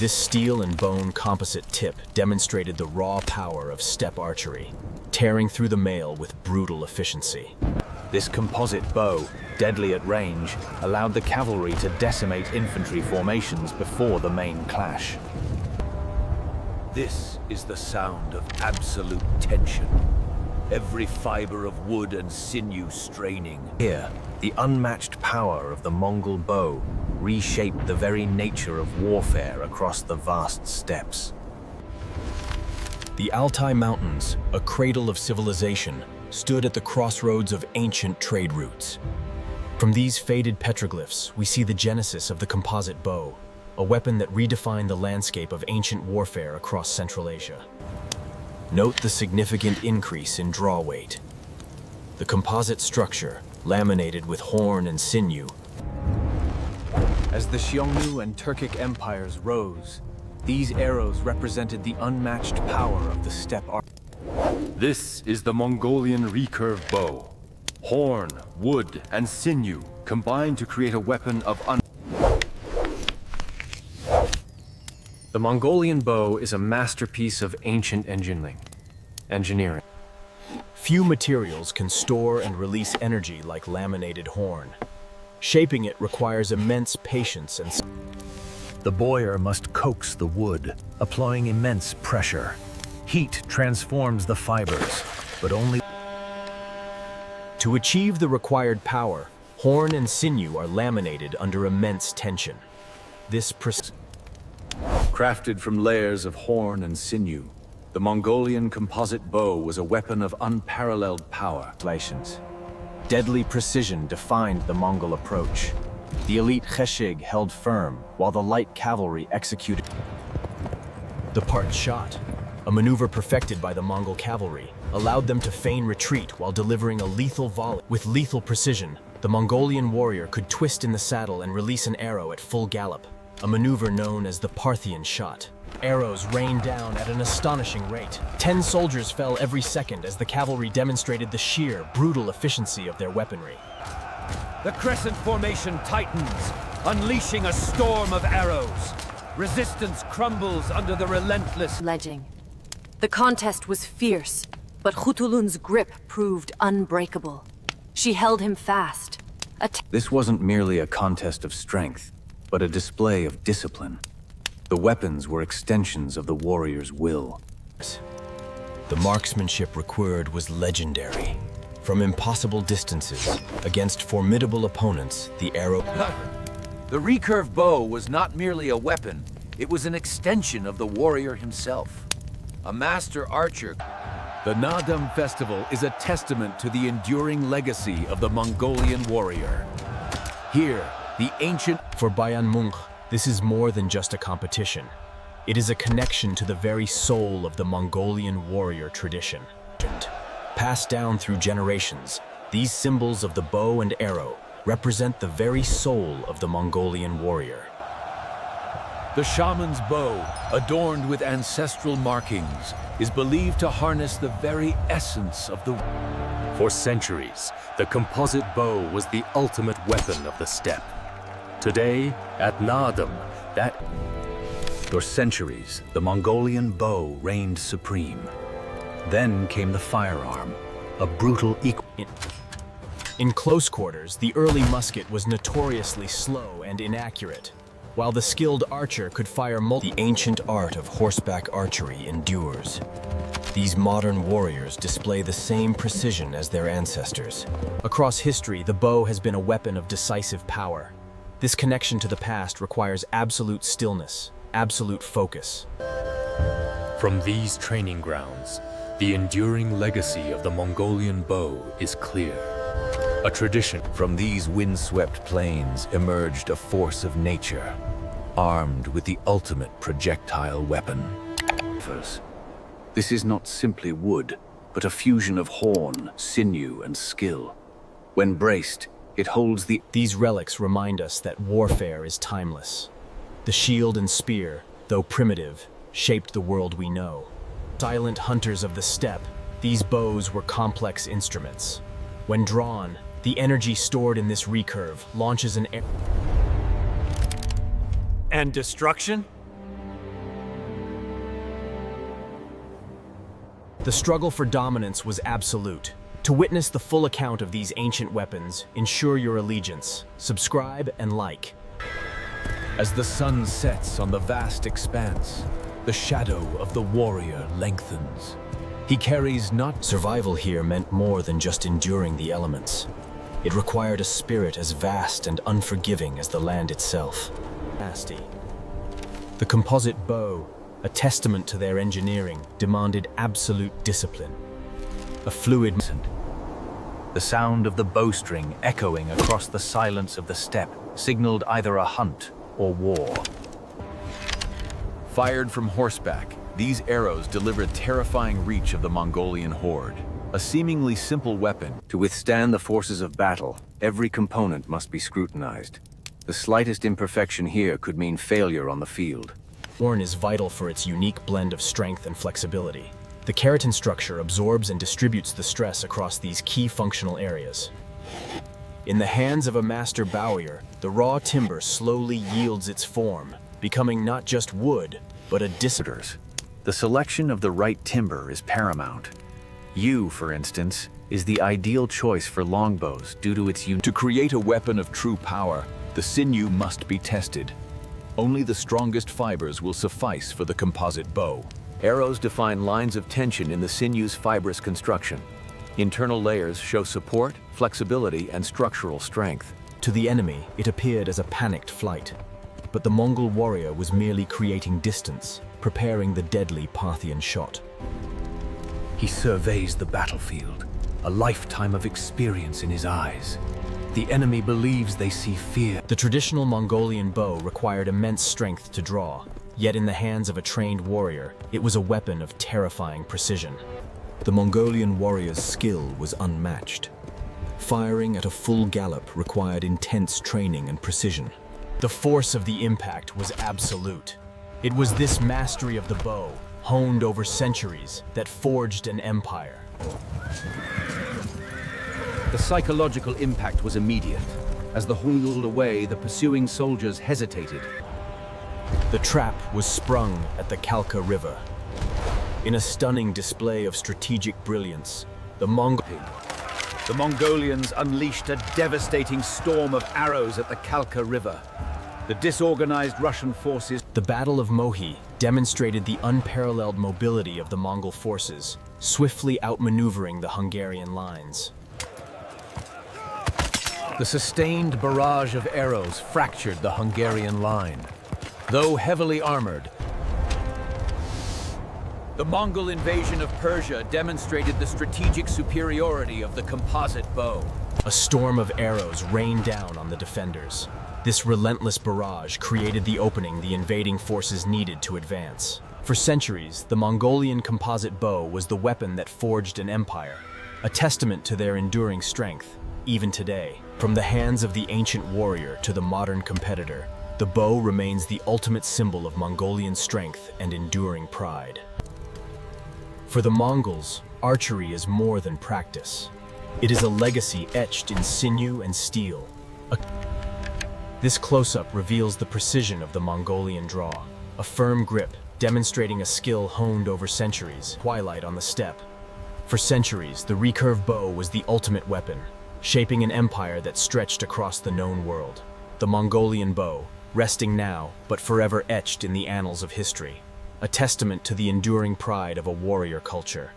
This steel and bone composite tip demonstrated the raw power of steppe archery, tearing through the mail with brutal efficiency. This composite bow, deadly at range, allowed the cavalry to decimate infantry formations before the main clash. This is the sound of absolute tension. Every fiber of wood and sinew straining. Here, the unmatched power of the Mongol bow reshaped the very nature of warfare across the vast steppes. The Altai Mountains, a cradle of civilization, stood at the crossroads of ancient trade routes. From these faded petroglyphs, we see the genesis of the composite bow, a weapon that redefined the landscape of ancient warfare across Central Asia. Note the significant increase in draw weight. The composite structure, laminated with horn and sinew. As the Xiongnu and Turkic empires rose, these arrows represented the unmatched power of the steppe art. This is the Mongolian recurve bow. Horn, wood, and sinew combined to create a weapon of The Mongolian bow is a masterpiece of ancient engineering. Few materials can store and release energy like laminated horn. Shaping it requires immense patience and The Bowyer must coax the wood, applying immense pressure. Heat transforms the fibers, but only... To achieve the required power, horn and sinew are laminated under immense tension. Crafted from layers of horn and sinew, the Mongolian composite bow was a weapon of unparalleled power. Deadly precision defined the Mongol approach. The elite Kheshig held firm, while the light cavalry executed the part shot. A maneuver perfected by the Mongol cavalry allowed them to feign retreat while delivering a lethal volley. With lethal precision, the Mongolian warrior could twist in the saddle and release an arrow at full gallop, a maneuver known as the Parthian shot. Arrows rained down at an astonishing rate. 10 soldiers fell every second as the cavalry demonstrated the sheer, brutal efficiency of their weaponry. The crescent formation tightens, unleashing a storm of arrows. Resistance crumbles under the relentless Sledging. The contest was fierce, but Khutulun's grip proved unbreakable. She held him fast. This wasn't merely a contest of strength, but a display of discipline. The weapons were extensions of the warrior's will. The marksmanship required was legendary. From impossible distances, against formidable opponents, the arrow... The recurve bow was not merely a weapon, it was an extension of the warrior himself. A master archer. The Nadam festival is a testament to the enduring legacy of the Mongolian warrior. Here, the ancient... For Bayan Munch, this is more than just a competition. It is a connection to the very soul of the Mongolian warrior tradition. Passed down through generations, these symbols of the bow and arrow represent the very soul of the Mongolian warrior. The shaman's bow, adorned with ancestral markings, is believed to harness the very essence of the... For centuries, the composite bow was the ultimate weapon of the steppe. Today, at Nadam, For centuries, the Mongolian bow reigned supreme. Then came the firearm, a brutal equal... In close quarters, the early musket was notoriously slow and inaccurate, while the skilled archer could fire the ancient art of horseback archery endures. These modern warriors display the same precision as their ancestors. Across history, the bow has been a weapon of decisive power. This connection to the past requires absolute stillness, absolute focus. from these training grounds, the enduring legacy of the Mongolian bow is clear. A tradition. From these windswept plains emerged a force of nature, armed with the ultimate projectile weapon. This is not simply wood, but a fusion of horn, sinew, and skill. When braced, it holds the... These relics remind us that warfare is timeless. The shield and spear, though primitive, shaped the world we know. Silent hunters of the steppe, these bows were complex instruments. When drawn, the energy stored in this recurve launches an... And destruction? The struggle for dominance was absolute. To witness the full account of these ancient weapons, ensure your allegiance, subscribe and like. As the sun sets on the vast expanse, the shadow of the warrior lengthens. He carries not... Survival here meant more than just enduring the elements. It required a spirit as vast and unforgiving as the land itself. Nasty. The composite bow, a testament to their engineering, demanded absolute discipline. A fluid... The sound of the bowstring echoing across the silence of the steppe signaled either a hunt or war. Fired from horseback, these arrows delivered terrifying reach of the Mongolian horde. A seemingly simple weapon. To withstand the forces of battle, every component must be scrutinized. The slightest imperfection here could mean failure on the field. Horn is vital for its unique blend of strength and flexibility. The keratin structure absorbs and distributes the stress across these key functional areas. In the hands of a master Bowyer, the raw timber slowly yields its form, becoming not just wood, but a discipline. The selection of the right timber is paramount. Yew, for instance, is the ideal choice for longbows due to its To create a weapon of true power, the sinew must be tested. Only the strongest fibers will suffice for the composite bow. Arrows define lines of tension in the sinew's fibrous construction. Internal layers show support, flexibility, and structural strength. To the enemy, it appeared as a panicked flight. But the Mongol warrior was merely creating distance, preparing the deadly Parthian shot. He surveys the battlefield, a lifetime of experience in his eyes. The enemy believes they see fear. The traditional Mongolian bow required immense strength to draw, yet in the hands of a trained warrior, it was a weapon of terrifying precision. The Mongolian warrior's skill was unmatched. Firing at a full gallop required intense training and precision. The force of the impact was absolute. It was this mastery of the bow, honed over centuries, that forged an empire. The psychological impact was immediate. As the horn rolled away, the pursuing soldiers hesitated. The trap was sprung at the Khalkha River. In a stunning display of strategic brilliance, the Mongolians unleashed a devastating storm of arrows at the Khalkha River. The disorganized Russian forces... The Battle of Mohi demonstrated the unparalleled mobility of the Mongol forces, swiftly outmaneuvering the Hungarian lines. The sustained barrage of arrows fractured the Hungarian line. Though heavily armored, the Mongol invasion of Persia demonstrated the strategic superiority of the composite bow. A storm of arrows rained down on the defenders. This relentless barrage created the opening the invading forces needed to advance. For centuries, the Mongolian composite bow was the weapon that forged an empire, a testament to their enduring strength, even today. From the hands of the ancient warrior to the modern competitor, the bow remains the ultimate symbol of Mongolian strength and enduring pride. For the Mongols, archery is more than practice. It is a legacy etched in sinew and steel. This close-up reveals the precision of the Mongolian draw, a firm grip demonstrating a skill honed over centuries. Twilight on the steppe. For centuries, the recurve bow was the ultimate weapon, shaping an empire that stretched across the known world. The Mongolian bow, resting now, but forever etched in the annals of history, a testament to the enduring pride of a warrior culture.